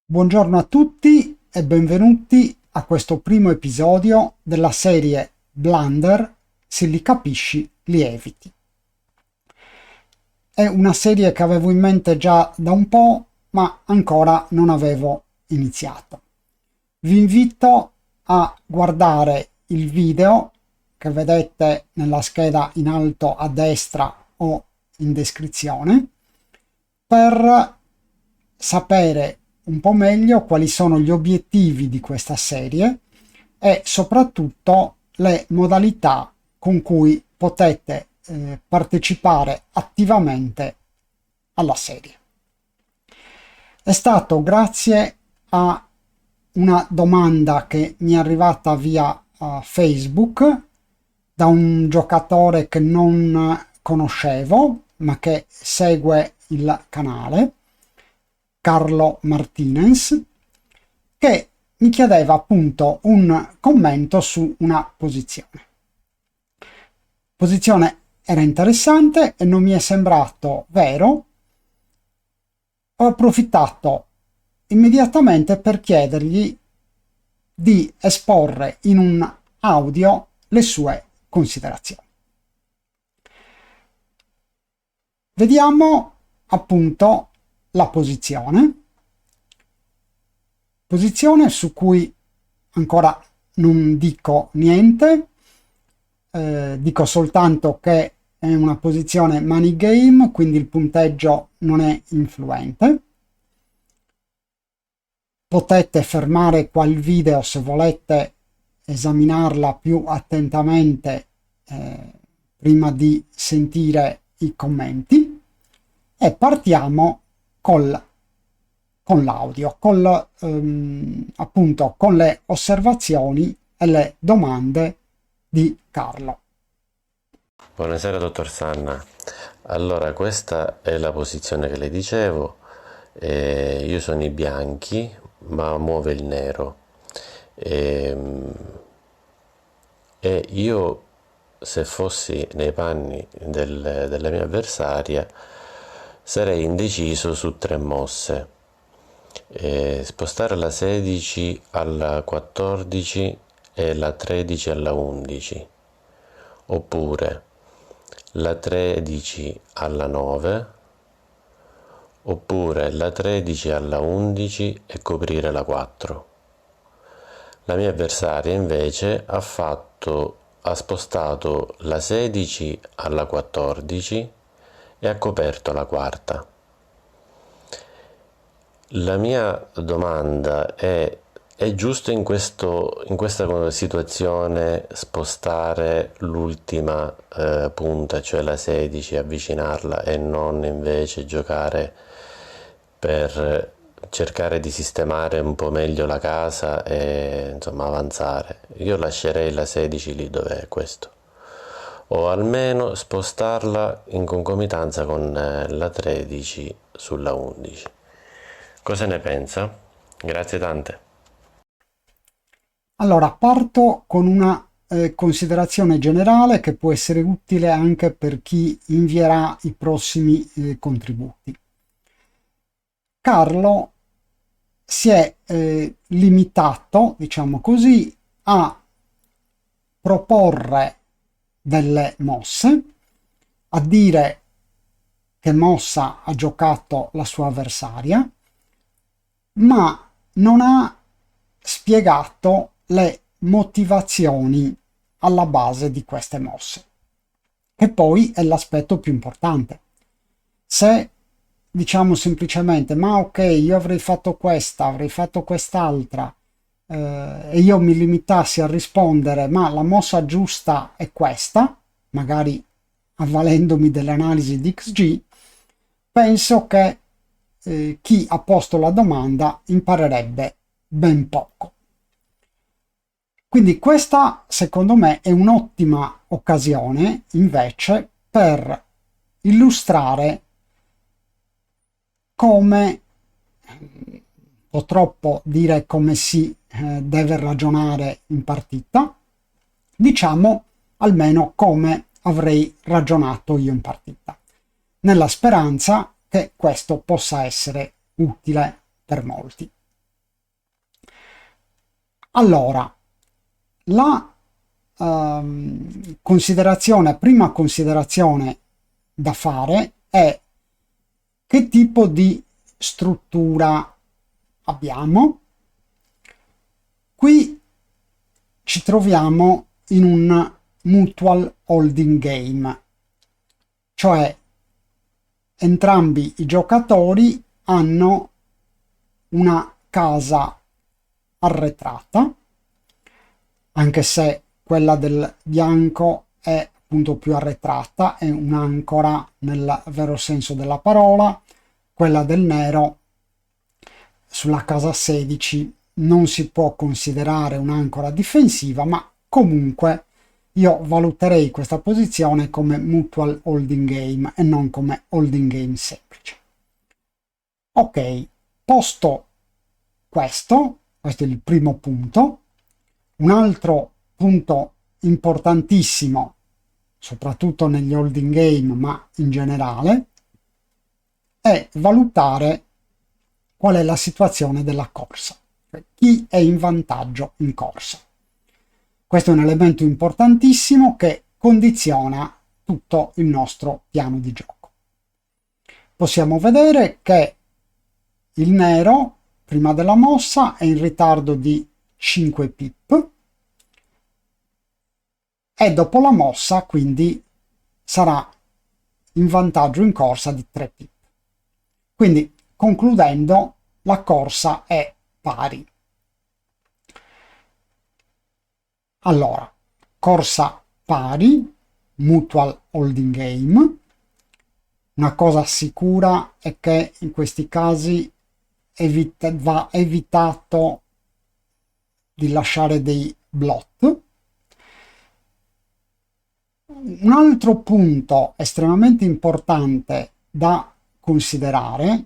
Buongiorno a tutti e benvenuti a questo primo episodio della serie Blender, se li capisci li eviti. È una serie che avevo in mente già da un po', ma ancora non avevo iniziato. Vi invito a guardare il video che vedete nella scheda in alto a destra o in descrizione per sapere un po' meglio quali sono gli obiettivi di questa serie e soprattutto le modalità con cui potete partecipare attivamente alla serie. È stato grazie a una domanda che mi è arrivata via Facebook da un giocatore che non conoscevo ma che segue il canale, Carlo Martinez, che mi chiedeva appunto un commento su una posizione. Posizione era interessante e non mi è sembrato vero. Ho approfittato immediatamente per chiedergli di esporre in un audio le sue considerazioni. Vediamo appunto la posizione su cui ancora non dico niente, dico soltanto che è una posizione money game, quindi il punteggio non è influente. Potete fermare qua il video se volete esaminarla più attentamente prima di sentire i commenti e partiamo con l'audio, appunto con le osservazioni e le domande di Carlo. Buonasera dottor Sanna, allora questa è la posizione che le dicevo, io sono i bianchi ma muove il nero e io se fossi nei panni della mia avversaria sarei indeciso su tre mosse. Spostare la 16 alla 14 e la 13 alla 11, oppure la 13 alla 9, oppure la 13 alla 11 e coprire la 4. La mia avversaria invece ha spostato la 16 alla 14 e ha coperto la quarta. La mia domanda è giusto in questa situazione spostare l'ultima punta, cioè la 16, avvicinarla e non invece giocare per cercare di sistemare un po' meglio la casa e insomma avanzare? Io lascerei la 16 lì dove è questo, o almeno spostarla in concomitanza con la 13 sulla 11. Cosa ne pensa? Grazie tante. Allora, parto con una considerazione generale che può essere utile anche per chi invierà i prossimi contributi. Carlo si è limitato, diciamo così, a proporre delle mosse, a dire che mossa ha giocato la sua avversaria, ma non ha spiegato le motivazioni alla base di queste mosse, che poi è l'aspetto più importante. Se diciamo semplicemente ma ok, io avrei fatto questa, avrei fatto quest'altra, e io mi limitassi a rispondere ma la mossa giusta è questa, magari avvalendomi dell'analisi di XG, penso che chi ha posto la domanda imparerebbe ben poco. Quindi questa secondo me è un'ottima occasione invece per illustrare come, purtroppo dire come si deve ragionare in partita, diciamo almeno come avrei ragionato io in partita, nella speranza che questo possa essere utile per molti. Allora, la prima considerazione da fare è che tipo di struttura abbiamo. Qui ci troviamo in un mutual holding game, cioè entrambi i giocatori hanno una casa arretrata, anche se quella del bianco è appunto più arretrata, è un'ancora nel vero senso della parola. Quella del nero sulla casa 16 non si può considerare un'ancora difensiva, ma comunque io valuterei questa posizione come mutual holding game e non come holding game semplice. Ok, posto questo è il primo punto. Un altro punto importantissimo, soprattutto negli holding game, ma in generale, è valutare qual è la situazione della corsa, cioè chi è in vantaggio in corsa. Questo è un elemento importantissimo che condiziona tutto il nostro piano di gioco. Possiamo vedere che il nero prima della mossa è in ritardo di 5 pip e dopo la mossa quindi sarà in vantaggio in corsa di 3 pip. Quindi concludendo, la corsa è pari. Allora, corsa pari, mutual holding game. Una cosa sicura è che in questi casi va evitato di lasciare dei blot. Un altro punto estremamente importante da considerare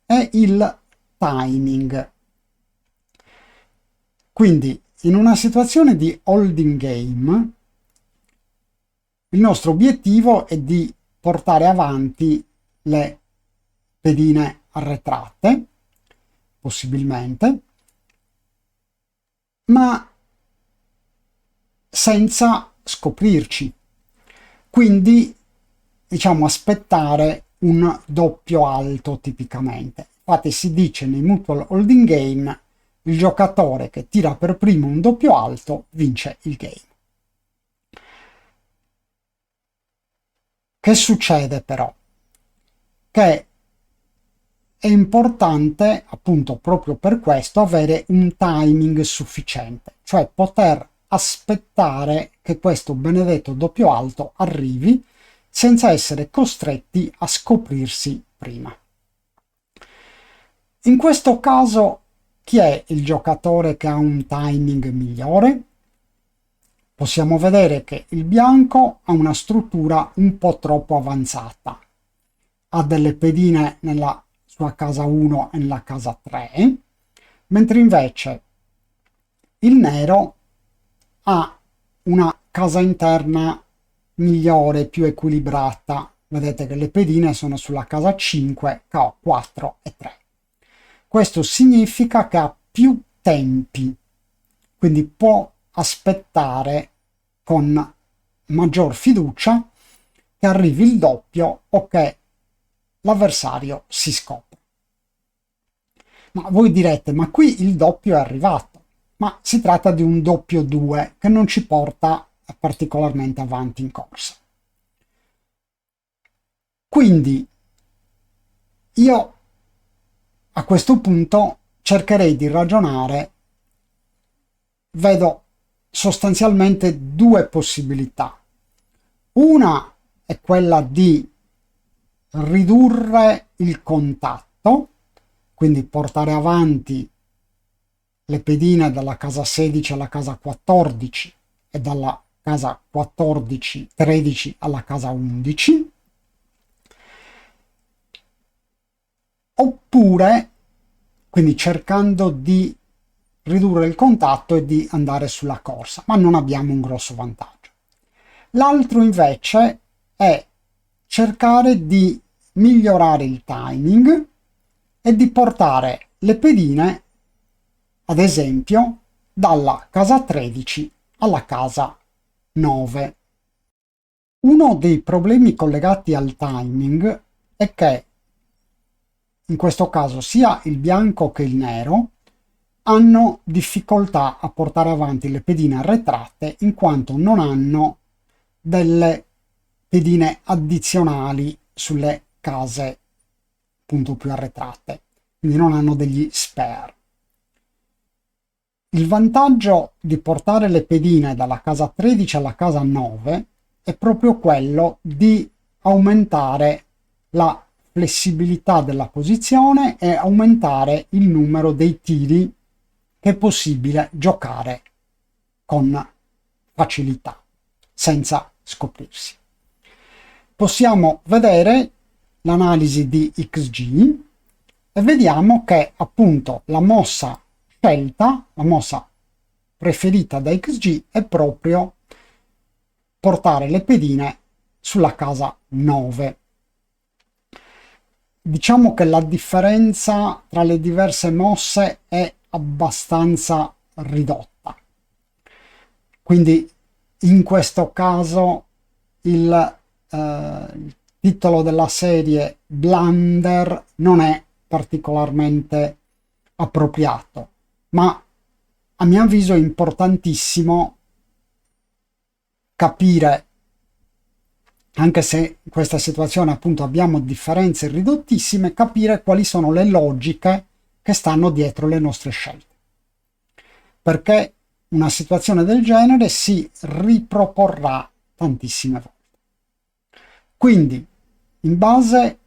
è il timing. Quindi in una situazione di holding game il nostro obiettivo è di portare avanti le pedine arretrate, possibilmente, ma senza scoprirci. Quindi, diciamo, aspettare un doppio alto tipicamente. Infatti si dice nei mutual holding game il giocatore che tira per primo un doppio alto vince il game. Che succede però? Che è importante, appunto proprio per questo, avere un timing sufficiente, cioè poter aspettare che questo benedetto doppio alto arrivi senza essere costretti a scoprirsi prima. In questo caso, chi è il giocatore che ha un timing migliore? Possiamo vedere che il bianco ha una struttura un po' troppo avanzata. Ha delle pedine nella sua casa 1 e nella casa 3, mentre invece il nero ha una casa interna migliore, più equilibrata. Vedete che le pedine sono sulla casa 5, che ho 4 e 3. Questo significa che ha più tempi, quindi può aspettare con maggior fiducia che arrivi il doppio o che l'avversario si scopre. Ma voi direte, ma qui il doppio è arrivato, ma si tratta di un doppio 2 che non ci porta particolarmente avanti in corsa. Quindi io a questo punto cercherei di ragionare, vedo sostanzialmente due possibilità. Una è quella di ridurre il contatto, quindi portare avanti le pedine dalla casa 16 alla casa 14 e dalla casa 13 alla casa 11, oppure quindi cercando di ridurre il contatto e di andare sulla corsa, ma non abbiamo un grosso vantaggio. L'altro invece è cercare di migliorare il timing e di portare le pedine, ad esempio, dalla casa 13 alla casa 9. Uno dei problemi collegati al timing è che in questo caso sia il bianco che il nero hanno difficoltà a portare avanti le pedine arretrate in quanto non hanno delle pedine addizionali sulle case appunto più arretrate, quindi non hanno degli spare. Il vantaggio di portare le pedine dalla casa 13 alla casa 9 è proprio quello di aumentare la flessibilità della posizione e aumentare il numero dei tiri che è possibile giocare con facilità, senza scoprirsi. Possiamo vedere l'analisi di XG e vediamo che appunto la mossa scelta, la mossa preferita da XG è proprio portare le pedine sulla casa 9. Diciamo che la differenza tra le diverse mosse è abbastanza ridotta. Quindi in questo caso il titolo della serie Blunder non è particolarmente appropriato, ma a mio avviso è importantissimo capire, anche se in questa situazione appunto abbiamo differenze ridottissime, capire quali sono le logiche che stanno dietro le nostre scelte, perché una situazione del genere si riproporrà tantissime volte. Quindi, in base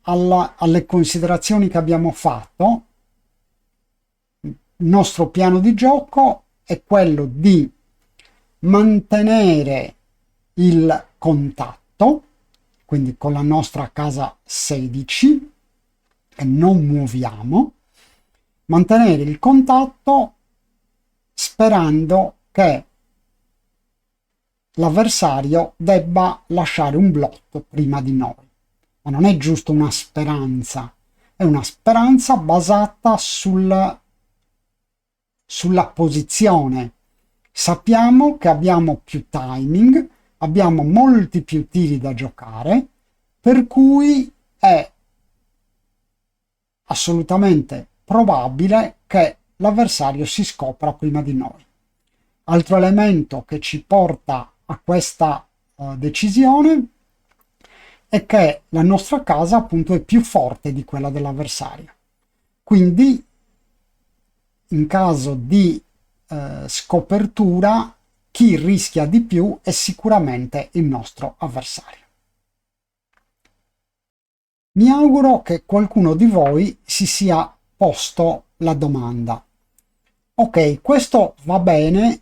alle considerazioni che abbiamo fatto, il nostro piano di gioco è quello di mantenere il contatto, quindi con la nostra casa 16, e non muoviamo, mantenere il contatto sperando che l'avversario debba lasciare un blocco prima di noi. Ma non è giusto una speranza, è una speranza basata sulla posizione. Sappiamo che abbiamo più timing, abbiamo molti più tiri da giocare, per cui è assolutamente probabile che l'avversario si scopra prima di noi. Altro elemento che ci porta a questa decisione è che la nostra casa appunto è più forte di quella dell'avversario. Quindi in caso di scopertura chi rischia di più è sicuramente il nostro avversario. Mi auguro che qualcuno di voi si sia posto la domanda: ok, questo va bene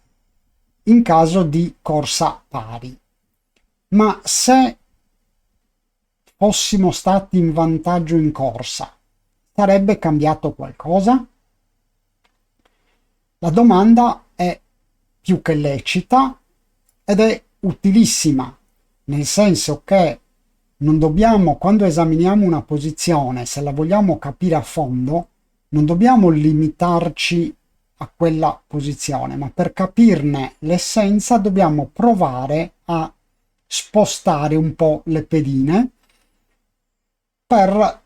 in caso di corsa pari, ma se fossimo stati in vantaggio in corsa, sarebbe cambiato qualcosa? La domanda è più che lecita ed è utilissima, nel senso che non dobbiamo, quando esaminiamo una posizione, se la vogliamo capire a fondo, non dobbiamo limitarci a quella posizione, ma per capirne l'essenza dobbiamo provare a spostare un po' le pedine per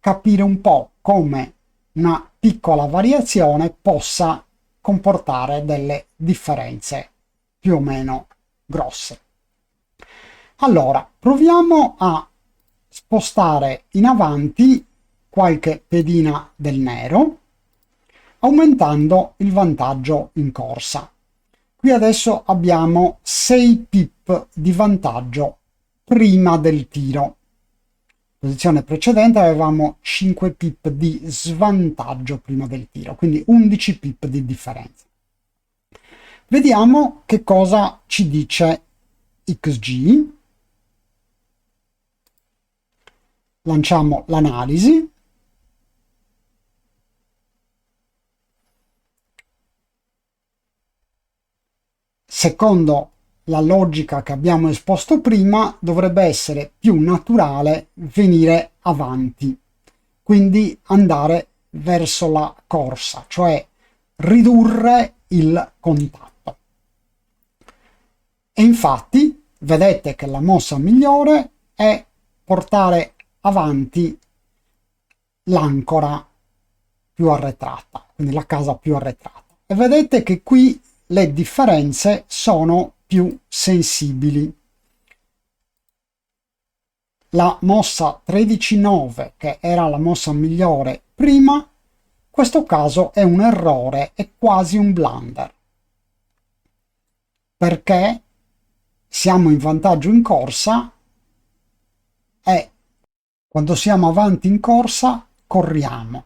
capire un po' come una piccola variazione possa comportare delle differenze più o meno grosse. Allora, proviamo a spostare in avanti qualche pedina del nero, aumentando il vantaggio in corsa. Qui adesso abbiamo 6 pip di vantaggio prima del tiro. Posizione precedente avevamo 5 pip di svantaggio prima del tiro, quindi 11 pip di differenza. Vediamo che cosa ci dice XG. Lanciamo l'analisi. Secondo la logica che abbiamo esposto prima, dovrebbe essere più naturale venire avanti, quindi andare verso la corsa, cioè ridurre il contatto. E infatti vedete che la mossa migliore è portare avanti l'ancora più arretrata, quindi la casa più arretrata. E vedete che qui le differenze sono più sensibili. La mossa 13-9, che era la mossa migliore prima, in questo caso è un errore, è quasi un blunder, perché siamo in vantaggio in corsa e quando siamo avanti in corsa corriamo.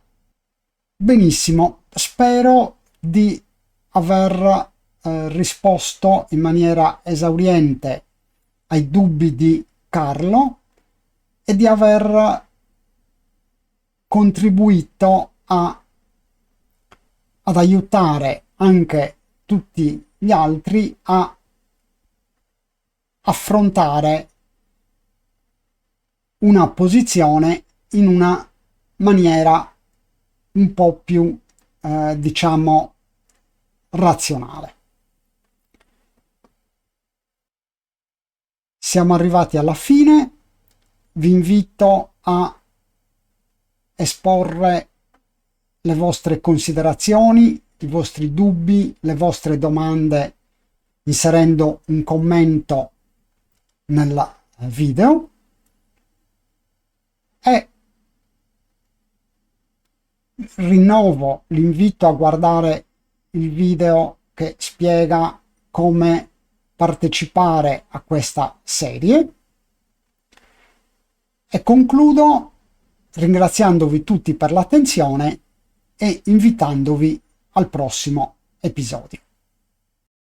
Benissimo, spero di aver risposto in maniera esauriente ai dubbi di Carlo e di aver contribuito ad aiutare anche tutti gli altri a affrontare una posizione in una maniera un po' più diciamo razionale. Siamo arrivati alla fine, vi invito a esporre le vostre considerazioni, i vostri dubbi, le vostre domande inserendo un commento nel video e rinnovo l'invito a guardare il video che spiega come partecipare a questa serie e concludo ringraziandovi tutti per l'attenzione e invitandovi al prossimo episodio.